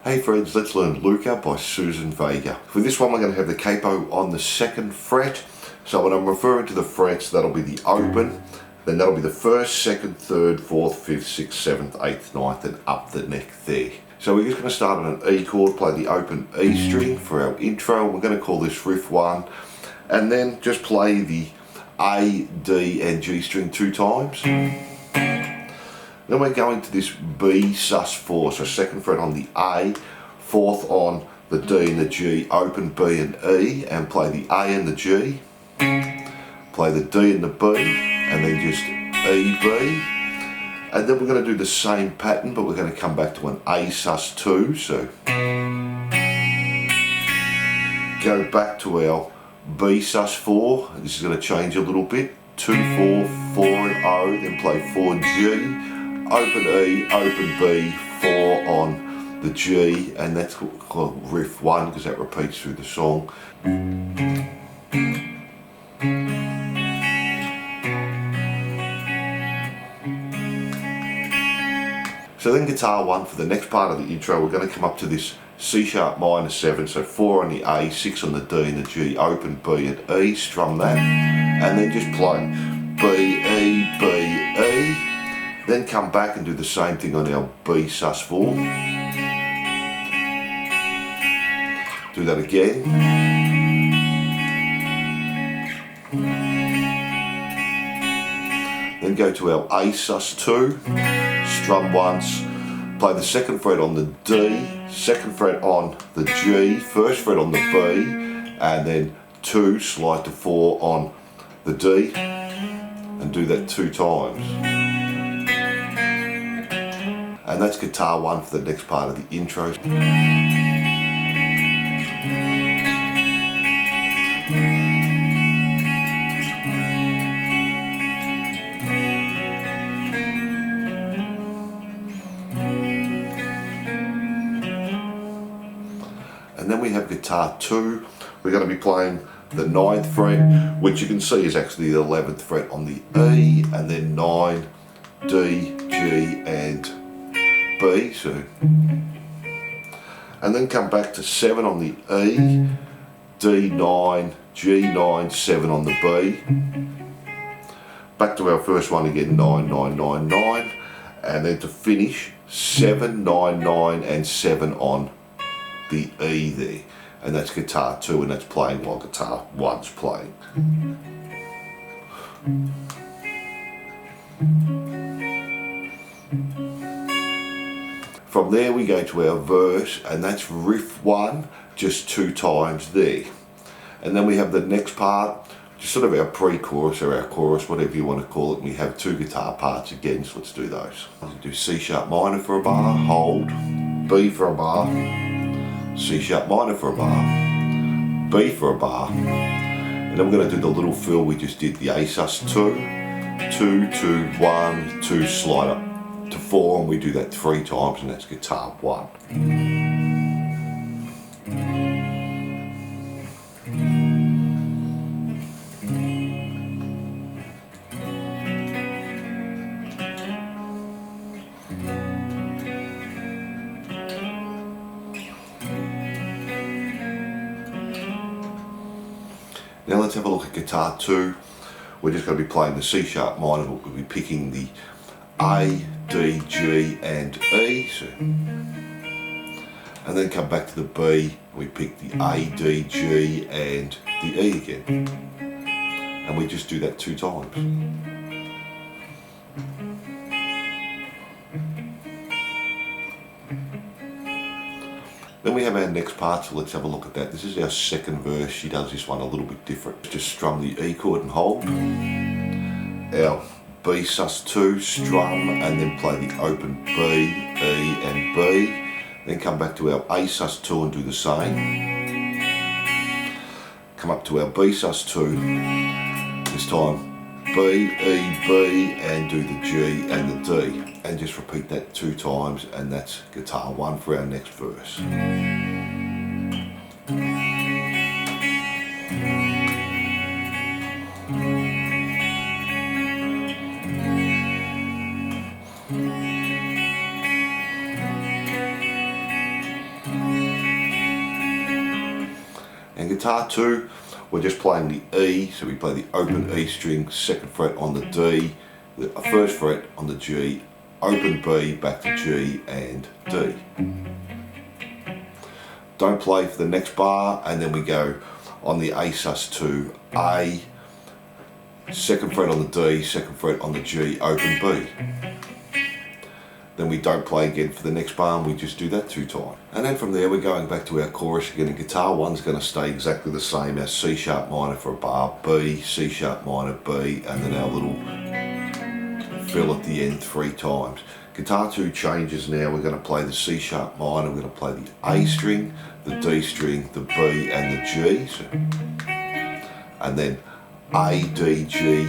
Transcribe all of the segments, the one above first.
Hey friends, let's learn Luka by Suzanne Vega. For this one we're going to have the capo on the 2nd fret. So when I'm referring to the frets, that'll be the open, then that'll be the 1st, 2nd, 3rd, 4th, 5th, 6th, 7th, 8th, 9th and up the neck there. So we're just going to start on an E chord, play the open E string for our intro. We're going to call this riff 1 and then just play the A, D and G string 2 times. Then we're going to this B sus4, so 2nd fret on the A, 4th on the D and the G, open B and E, and play the A and the G, play the D and the B, and then just E, B. And then we're going to do the same pattern, but we're going to come back to an A sus2, so go back to our B sus4, this is going to change a little bit, 2, 4, 4 and O, then play 4 G, open E, open B, 4 on the G, and that's called riff 1 because that repeats through the song. So then guitar 1 for the next part of the intro, we're going to come up to this C sharp minor 7, so 4 on the A, 6 on the D and the G, open B and E, strum that, and then just play B, E, B, E. Then come back and do the same thing on our B sus4. Do that again. Then go to our A sus2, strum once, play the 2nd fret on the D, 2nd fret on the G, 1st fret on the B, and then 2, slide to 4 on the D, and do that 2 times. And that's guitar 1 for the next part of the intro. And then we have guitar 2. We're going to be playing the 9th fret, which you can see is actually the 11th fret on the E, and then 9, D, G and B, so, and then come back to 7 on the E, D9, G9, 7 on the B, back to our first one again, 9, 9, 9, 9, and then to finish 7, 9, 9 and 7 on the E there, and that's guitar 2 and that's playing while guitar 1's playing. From there we go to our verse, and that's riff 1, just 2 times there. And then we have the next part, just sort of our pre-chorus or our chorus, whatever you want to call it. We have 2 guitar parts again, so let's do those. We'll do C sharp minor for a bar, hold, B for a bar, C sharp minor for a bar, B for a bar, and then we're going to do the little fill we just did, the A sus2, 2, 2, 1, 2, slide up to 4, and we do that 3 times, and that's guitar 1. Now let's have a look at guitar 2. We're just going to be playing the C sharp minor, but we'll be picking the A, D, G and E, so, and then come back to the B, we pick the A, D, G and the E again, and we just do that 2 times. Then we have our next part, so let's have a look at that. This is our 2nd verse. She does this one a little bit different. Just strum the E chord and hold. Our B sus2, strum, and then play the open B, E and B. Then come back to our A sus2 and do the same. Come up to our B sus2, this time B, E, B, and do the G and the D. And just repeat that 2 times, and that's guitar 1 for our next verse. guitar 2, we're just playing the E, so we play the open E string, 2nd fret on the D, the 1st fret on the G, open B, back to G and D. Don't play for the next bar, and then we go on the A sus2, A, 2nd fret on the D, 2nd fret on the G, open B. Then we don't play again for the next bar, and we just do that 2 times. And then from there we're going back to our chorus again. In guitar 1's going to stay exactly the same as C sharp minor for a bar, B, C sharp minor, B, and then our little fill at the end 3 times. Guitar 2 changes now. We're going to play the C sharp minor, we're going to play the A string, the D string, the B and the G. So, and then A, D, G,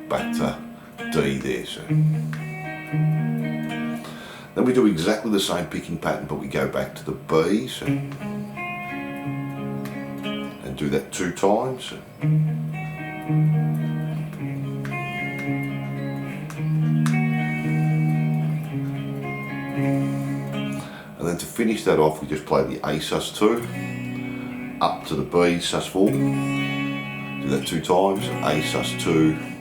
back to D there. So. Then we do exactly the same picking pattern, but we go back to the B, so, and do that 2 times. So. And then to finish that off, we just play the A sus2, up to the B sus4, do that 2 times, A sus2,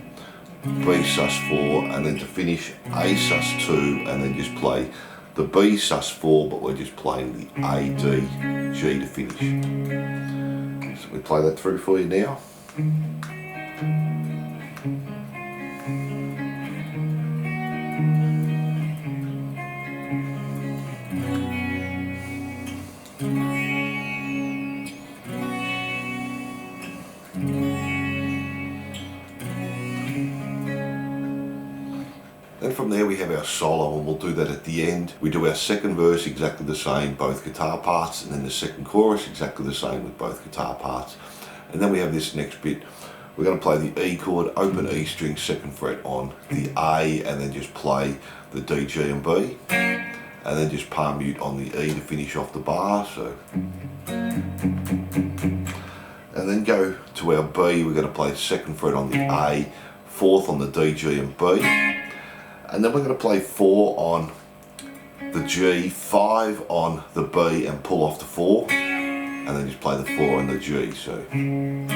B sus4, and then to finish A sus2, and then just play the B sus4, but we're just playing the A, D, G to finish. So we play that through for you now. Then from there we have our solo, and we'll do that at the end. We do our 2nd verse exactly the same, both guitar parts, and then the 2nd chorus exactly the same with both guitar parts. And then we have this next bit. We're going to play the E chord, open E string, 2nd fret on the A, and then just play the D, G and B, and then just palm mute on the E to finish off the bar. So, and then go to our B. We're going to play 2nd fret on the A, 4th on the D, G and B. And then we're going to play 4 on the G, 5 on the B and pull off the 4, and then just play the 4 on the G. So, and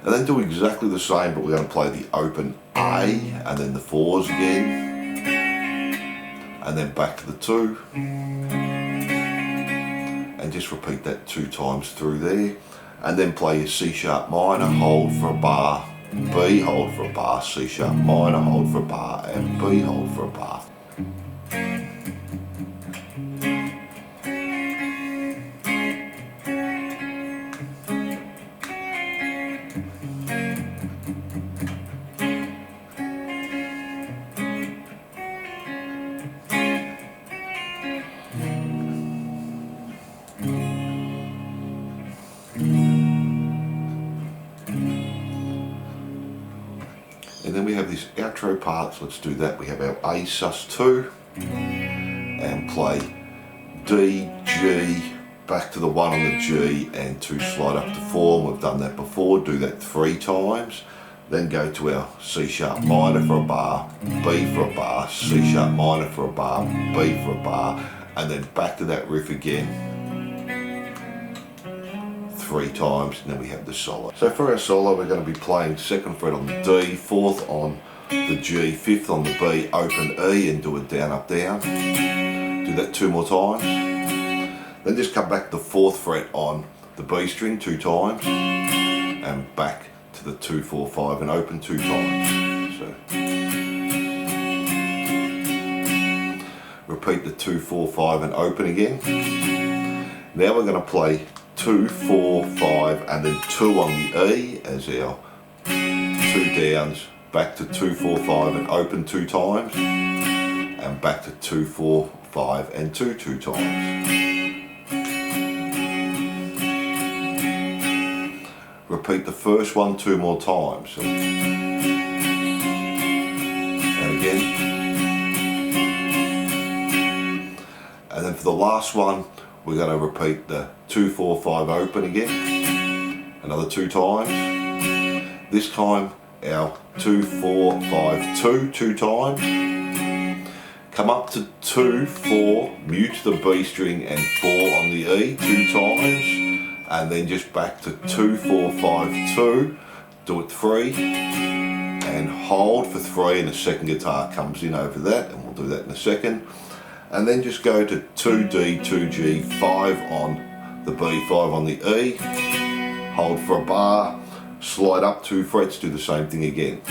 then do exactly the same, but we're going to play the open A and then the 4s again, and then back to the 2, and just repeat that 2 times through there, and then play your C sharp minor, hold for a bar, B, hold for a bar, C sharp minor, hold for a bar, and B, hold for a bar. And then we have this outro part, so let's do that. We have our A sus2 and play D, G, back to the 1 on the G and 2 slide up to 4. We've done that before, do that 3 times. Then go to our C sharp minor for a bar, B for a bar, C sharp minor for a bar, B for a bar, and then back to that riff again 3 times, and then we have the solo. So for our solo, we're going to be playing 2nd fret on the D, 4th on the G, 5th on the B, open E, and do a down, up, down. Do that 2 more times. Then just come back to the 4th fret on the B string 2 times, and back to the 2, 4, 5, and open 2 times. So repeat the 2, 4, 5, and open again. Now we're going to play 2, 4, 5, and then 2 on the E as our 2 downs, back to 2, 4, 5 and open 2 times, and back to 2, 4, 5 and 2 times. Repeat the first one 2 more times. So, and again. And then for the last one, we're going to repeat the 2, 4, 5 open again, another 2 times. This time our 2, 4, 5, 2 times. Come up to 2, 4, mute the B string and 4 on the E 2 times, and then just back to 2, 4, 5, 2, do it 3, and hold for 3, and the second guitar comes in over that, and we'll do that in a second. And then just go to 2D, 2G, 5 on the B, 5 on the E, hold for a bar, slide up 2 frets, do the same thing again.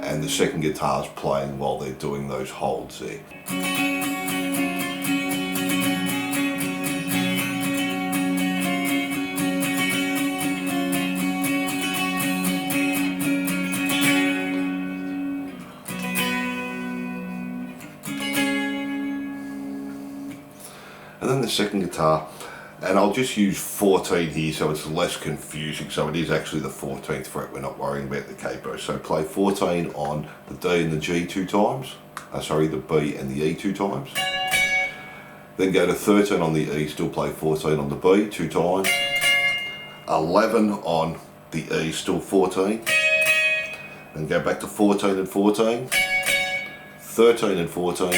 And the second guitar's playing while they're doing those holds there. And then the second guitar, and I'll just use 14 here so it's less confusing. So it is actually the 14th fret, we're not worrying about the capo. So play 14 on the D and the G 2 times, the B and the E 2 times. Then go to 13 on the E, still play 14 on the B 2 times. 11 on the E, still 14. Then go back to 14 and 14, 13 and 14,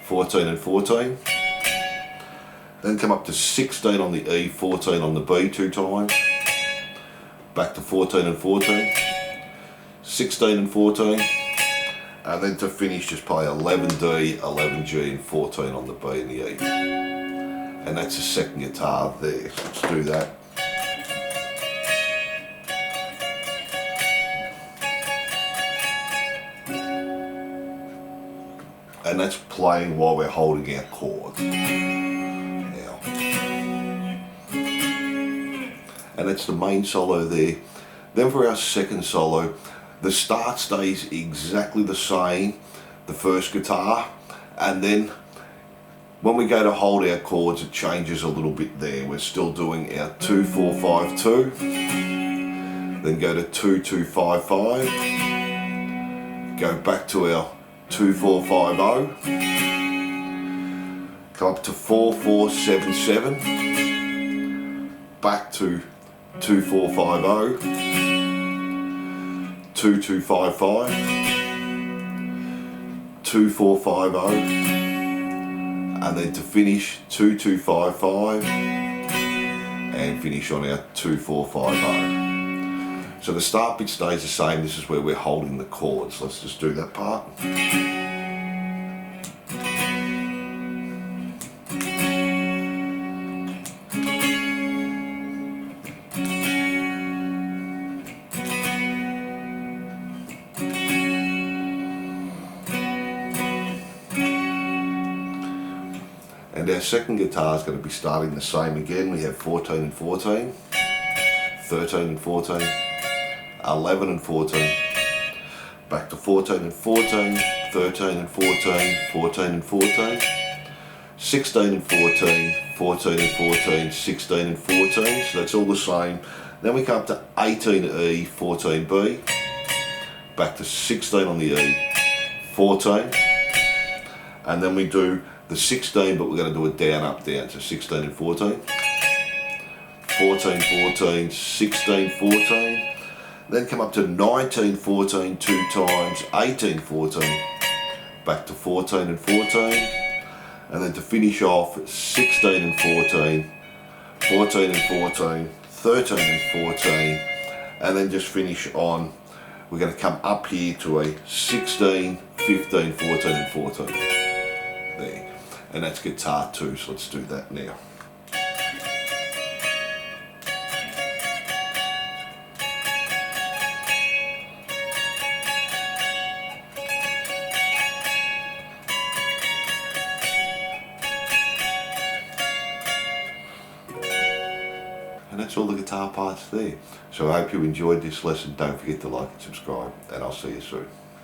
14 and 14. Then come up to 16 on the E, 14 on the B 2 times, back to 14 and 14, 16 and 14, and then to finish just play 11D, 11G and 14 on the B and the E. And that's the second guitar there, so let's do that. And that's playing while we're holding our chords. And that's the main solo there. Then for our second solo, the start stays exactly the same, the first guitar, and then when we go to hold our chords it changes a little bit there. We're still doing our 2, 4, 5, 2, then go to 2, 2, 5, 5, go back to our 2, 4, 5, 0, come up to 4, 4, 7, 7, back to 2, 4, 5, 0, 2, 2, 5, 5, 2, 4, 5, 0, and then to finish 2, 2, 5, 5, and finish on our 2, 4, 5, 0. So the start bit stays the same, this is where we're holding the chords. Let's just do that part. And our second guitar is going to be starting the same again. We have 14 and 14, 13 and 14, 11 and 14, back to 14 and 14, 13 and 14, 14 and 14, 16 and 14, 14 and 14, 16 and 14, so that's all the same. Then we come up to 18E, 14B, back to 16 on the E, 14, and then we do the 16, but we're going to do it down, up, down, so 16 and 14, 14, 14, 16, 14, then come up to 19, 14 2 times, 18, 14, back to 14 and 14, and then to finish off 16 and 14, 14 and 14, 13 and 14, and then just finish on, we're going to come up here to a 16, 15, 14 and 14, there. And that's guitar 2, so let's do that now. And that's all the guitar parts there. So I hope you enjoyed this lesson. Don't forget to like and subscribe, and I'll see you soon.